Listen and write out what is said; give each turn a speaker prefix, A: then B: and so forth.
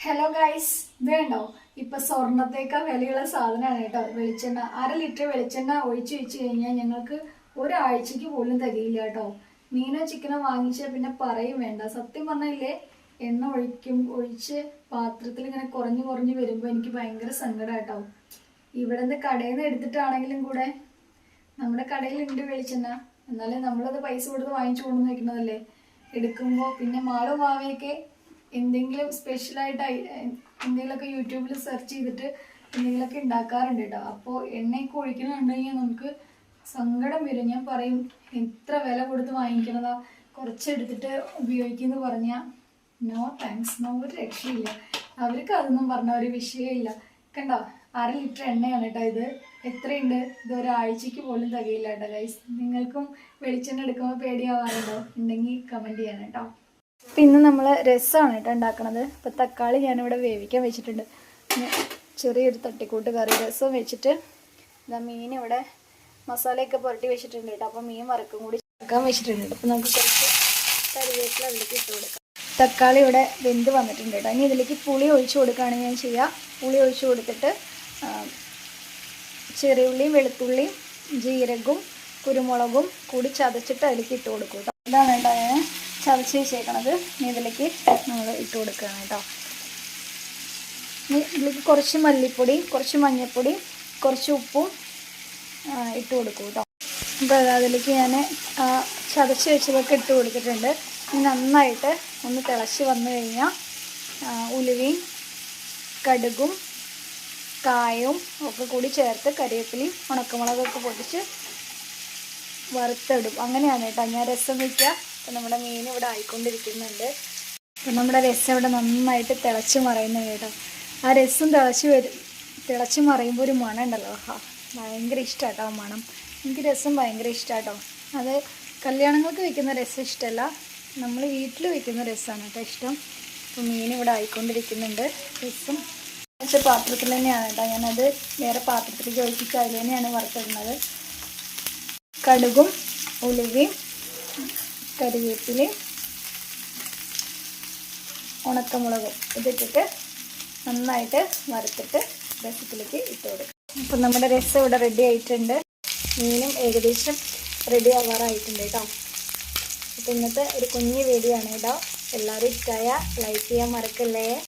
A: Hello guys, വേണ്ടോ ഇപ്പൊ സ്വർണത്തേക്കാൾ വിലയുള്ള സാധനമാണ് കേട്ടോ വെളിച്ചെണ്ണ. 1/2 ലിറ്റർ വെളിച്ചെണ്ണ ഒഴിച്ച് വെച്ച് കഴിഞ്ഞാൽ ഞങ്ങൾക്ക് ഒരാഴ്ചക്ക് പോലും തികയില്ല കേട്ടോ. മീനോ ചിക്കനോ വാങ്ങിച്ചാൽ പിന്നെ പറയും വേണ്ട. സത്യം പറഞ്ഞില്ലേ, എണ്ണ ഒഴിച്ച് പാത്രത്തിൽ ഇങ്ങനെ കുറഞ്ഞു വരുമ്പോൾ എനിക്ക് ഭയങ്കര സങ്കടം കേട്ടോ. ഇവിടെ നിന്ന് കടയിൽ നിന്ന് എടുത്തിട്ടാണെങ്കിലും കൂടെ നമ്മുടെ കടയിലുണ്ട് വെളിച്ചെണ്ണ, എന്നാലും നമ്മളത് പൈസ കൊടുത്ത് വാങ്ങിച്ചു കൊണ്ടു വയ്ക്കുന്നതല്ലേ. എടുക്കുമ്പോൾ പിന്നെ മാളും മാവയൊക്കെ എന്തെങ്കിലും സ്പെഷ്യലായിട്ട് എന്തെങ്കിലുമൊക്കെ യൂട്യൂബിൽ സെർച്ച് ചെയ്തിട്ട് എന്തെങ്കിലുമൊക്കെ ഉണ്ടാക്കാറുണ്ട് കേട്ടോ. അപ്പോൾ എണ്ണയൊക്കെ ഒഴിക്കണമെന്നുണ്ടെങ്കിൽ നമുക്ക് സങ്കടം വരും. ഞാൻ പറയും, എത്ര വില കൊടുത്ത് വാങ്ങിക്കണതാ, കുറച്ചെടുത്തിട്ട് ഉപയോഗിക്കുമെന്ന് പറഞ്ഞാൽ നോ താങ്ക്സ്, നോ, ഒരു രക്ഷയില്ല. അവർക്ക് അതൊന്നും പറഞ്ഞ ഒരു വിഷയമില്ല. കണ്ടോ, 1/2 ലിറ്റർ എണ്ണയാണ് കേട്ടോ ഇത്. എത്രയുണ്ട്? ഇത് ഒരാഴ്ചക്ക് പോലും തികയില്ല കേട്ടോ ഗൈസ്. നിങ്ങൾക്കും വെളിച്ചെണ്ണ എടുക്കുമ്പോൾ പേടിയാവാറുണ്ടോ? ഉണ്ടെങ്കിൽ കമൻറ്റ് ചെയ്യണം കേട്ടോ. അപ്പം ഇന്ന് നമ്മൾ രസമാണ് കേട്ടോ ഉണ്ടാക്കണത്. അപ്പോൾ തക്കാളി ഞാനിവിടെ വേവിക്കാൻ വെച്ചിട്ടുണ്ട്. പിന്നെ ചെറിയൊരു തട്ടിക്കൂട്ട് കറി രസം വെച്ചിട്ട് ഇതാ മീൻ ഇവിടെ മസാലയൊക്കെ പുരട്ടി വെച്ചിട്ടുണ്ട് കേട്ടോ. അപ്പോൾ മീൻ വറക്കും കൂടി ചേർക്കാൻ വെച്ചിട്ടുണ്ട്. അപ്പോൾ നമുക്ക് കുറച്ച് കറിവേപ്പില അതിലേക്ക് ഇട്ട് കൊടുക്കാം. തക്കാളി ഇവിടെ വെന്ത് വന്നിട്ടുണ്ട് കേട്ടോ. ഇനി ഇതിലേക്ക് പുളി ഒഴിച്ച് കൊടുക്കുകയാണ് ഞാൻ ചെയ്യുക. പുളി ഒഴിച്ച് കൊടുത്തിട്ട് ചെറിയുള്ളിയും വെളുത്തുള്ളിയും ജീരകവും കുരുമുളകും കൂടി ചതച്ചിട്ട് അതിലേക്ക് ഇട്ട് കൊടുക്കും കേട്ടോ. ഇതാണ് കേട്ടോ ഞാൻ ചതച്ച് വെച്ചേക്കണത്. ഇതിലേക്ക് നമ്മൾ ഇട്ട് കൊടുക്കുകയാണ് കേട്ടോ. ഇതിലേക്ക് കുറച്ച് മല്ലിപ്പൊടി, കുറച്ച് മഞ്ഞൾപ്പൊടി, കുറച്ച് ഉപ്പും ഇട്ട് കൊടുക്കും കേട്ടോ. അപ്പോൾ അതിലേക്ക് ഞാൻ ചതച്ച് വെച്ചതൊക്കെ ഇട്ട് കൊടുത്തിട്ടുണ്ട്. ഇനി നന്നായിട്ട് ഒന്ന് തിളച്ച് വന്നു കഴിഞ്ഞാൽ ഉലുവയും കടുകും കായവും ഒക്കെ കൂടി ചേർത്ത് കറിവേപ്പിലയും ഉണക്കമുളകൊക്കെ പൊടിച്ച് വറുത്തിടും. അങ്ങനെയാണ് കേട്ടോ ഞാൻ രസം വയ്ക്കുക. അപ്പം നമ്മുടെ മീൻ ഇവിടെ ആയിക്കൊണ്ടിരിക്കുന്നുണ്ട്. അപ്പം നമ്മുടെ രസം ഇവിടെ നന്നായിട്ട് തിളച്ച് മറയുന്നത് കേട്ടോ. ആ രസം തിളച്ച് മറയുമ്പോൾ ഒരു മണം ഉണ്ടല്ലോ, ഭയങ്കര ഇഷ്ടമാണ് കേട്ടോ ആ മണം. എനിക്ക് രസം ഭയങ്കര ഇഷ്ടമാണ് കേട്ടോ. അത് കല്യാണങ്ങൾക്ക് വയ്ക്കുന്ന രസം ഇഷ്ടമല്ല, നമ്മൾ വീട്ടിൽ വയ്ക്കുന്ന രസമാണ് കേട്ടോ ഇഷ്ടം. അപ്പോൾ മീൻ ഇവിടെ ആയിക്കൊണ്ടിരിക്കുന്നുണ്ട്. രസം വെച്ച പാത്രത്തിൽ തന്നെയാണ് കേട്ടോ ഞാനത് വേറെ പാത്രത്തിലേക്ക് ഒഴിച്ചിട്ട് അതിൽ തന്നെയാണ് വറുത്തിടുന്നത്. കടുകും ഉലുവയും കരിവേപ്പിലയും ഉണക്കമുളകും ഇതിട്ടിട്ട് നന്നായിട്ട് വറുത്തിട്ട് രസത്തിലേക്ക് ഇട്ട് കൊടുക്കും. അപ്പം നമ്മുടെ രസം ഇവിടെ റെഡി ആയിട്ടുണ്ട്. മീനും ഏകദേശം റെഡി ആവാറായിട്ടുണ്ട് കേട്ടോ. അപ്പം ഇന്നത്തെ ഒരു കുഞ്ഞു വീഡിയോ ആണ് കേട്ടോ. എല്ലാവരും ഇഷ്ടമായ ലൈക്ക് ചെയ്യാൻ മറക്കല്ലേ.